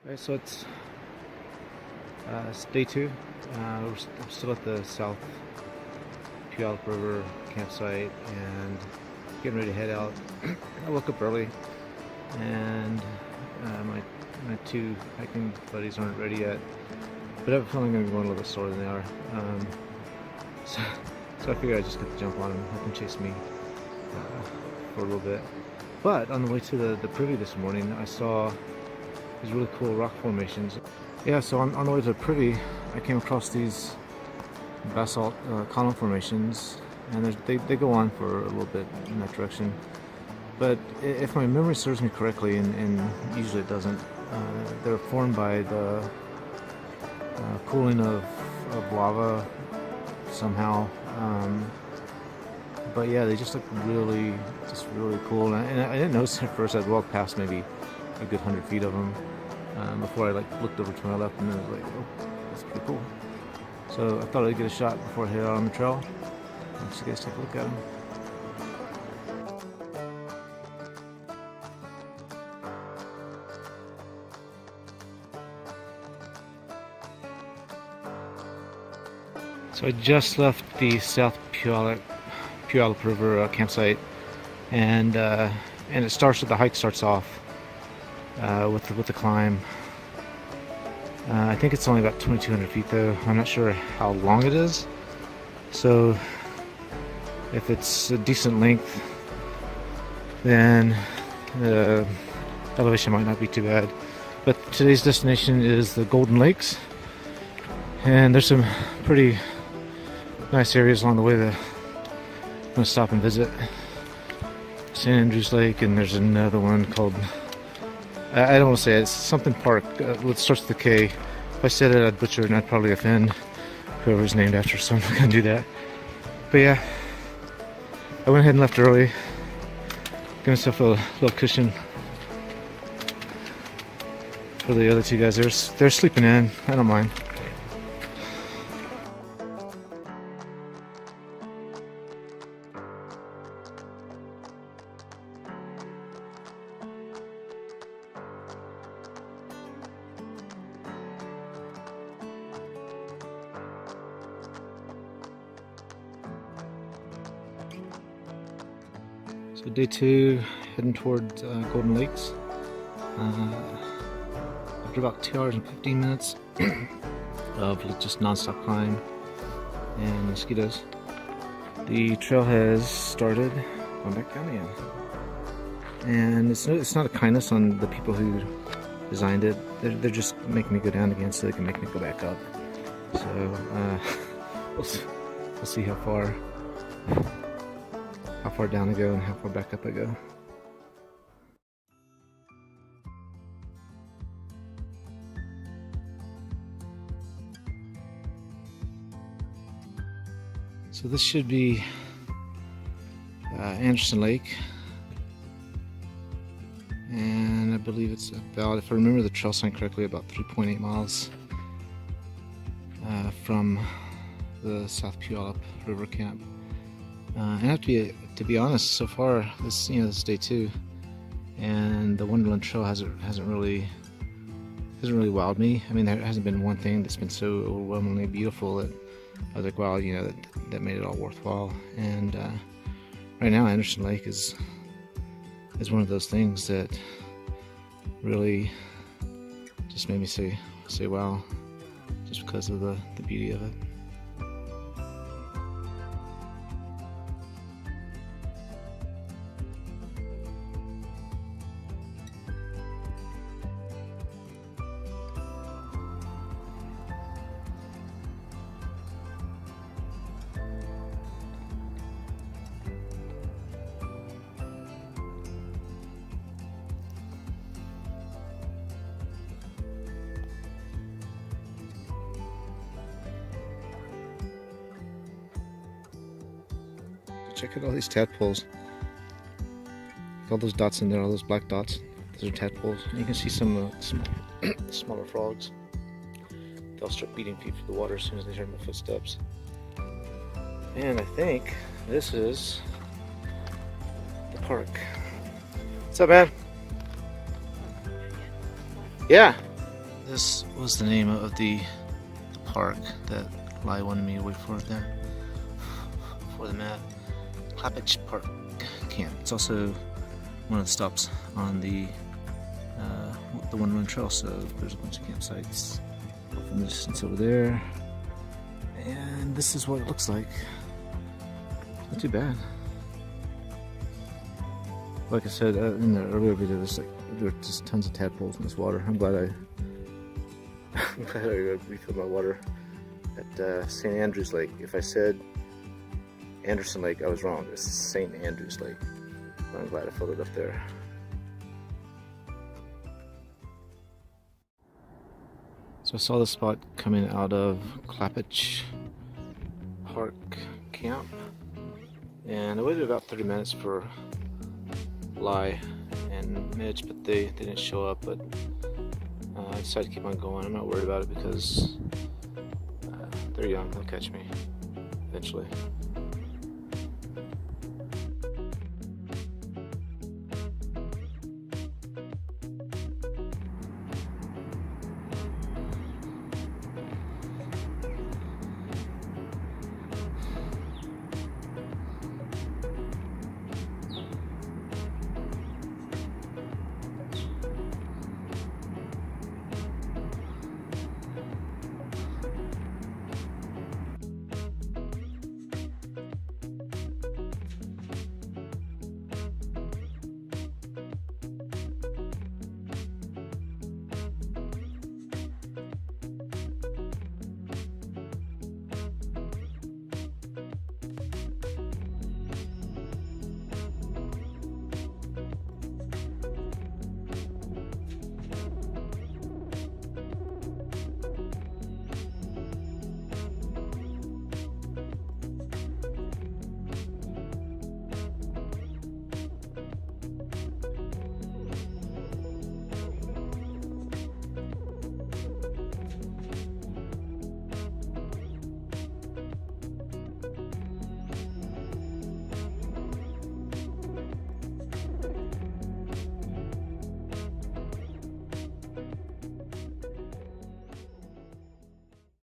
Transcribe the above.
Okay, so it's day two. I'm still at the South Puyallup River campsite and getting ready to head out. I woke up early and my two hiking buddies aren't ready yet, but I have a feeling I'm going to be going a little bit slower than they are. So, so I figured I'd just get the jump on them, let them chase me for a little bit. But on the way to the privy this morning, I saw these really cool rock formations. Yeah, so on the way to the privy, I came across these basalt column formations, and they go on for a little bit in that direction. But if my memory serves me correctly, and usually it doesn't, they're formed by the cooling of lava somehow. But yeah, they just look really cool. And I didn't notice at first. I'd walked past maybe a good 100 feet of them before I looked over to my left, and then I was like, oh, that's pretty cool. So I thought I'd get a shot before I head out on the trail. Let's you guys take a look at them. So I just left the South Puyallup River campsite, and it starts with the hike. Starts off with the climb. I think it's only about 2,200 feet though. I'm not sure how long it is. So if it's a decent length, then the elevation might not be too bad. But today's destination is the Golden Lakes, and there's some pretty nice areas along the way that I'm going to stop and visit. St. Andrews Lake, and there's another one called, I don't want to say it, it's something park. It starts with the K. If I said it, I'd butcher it and I'd probably offend whoever's named after, so I'm not going to do that. But yeah, I went ahead and left early. Give myself a little cushion for the other two guys. They're sleeping in. I don't mind. So day two, heading towards Golden Lakes. After about 2 hours and 15 minutes of just non-stop climb and mosquitoes, the trail has started going back down again. And it's not a kindness on the people who designed it. They're just making me go down again so they can make me go back up. So we'll see how far down I go and how far back up I go. So this should be Anderson Lake, and I believe it's about, if I remember the trail sign correctly, about 3.8 miles from the South Puyallup River camp. And I have to be honest, so far this is day two, and the Wonderland trail hasn't really wowed me. I mean, there hasn't been one thing that's been so overwhelmingly beautiful that I was like, wow, that made it all worthwhile. And right now, Anderson Lake is one of those things that really just made me say wow, just because of the beauty of it. Check out all these tadpoles. All those dots in there, all those black dots, those are tadpoles. And you can see some smaller frogs. They'll start beating feet for the water as soon as they hear my footsteps. And I think this is the park. What's up, man? Yeah. This was the name of the park that Lai wanted me to wait for there. For the map. Clappage Park Camp. It's also one of the stops on the Wonderland Trail, so there's a bunch of campsites off in the distance over there. And this is what it looks like. Not too bad. Like I said in the earlier video, there are just tons of tadpoles in this water. I'm glad I refilled my water at St. Andrews Lake. If I said Anderson Lake, I was wrong. It's St. Andrews Lake. But I'm glad I filled it up there. So I saw this spot coming out of Clappage Park Camp, and I waited about 30 minutes for Lai and Mitch, but they didn't show up. But I decided to keep on going. I'm not worried about it because they're young. They'll catch me eventually.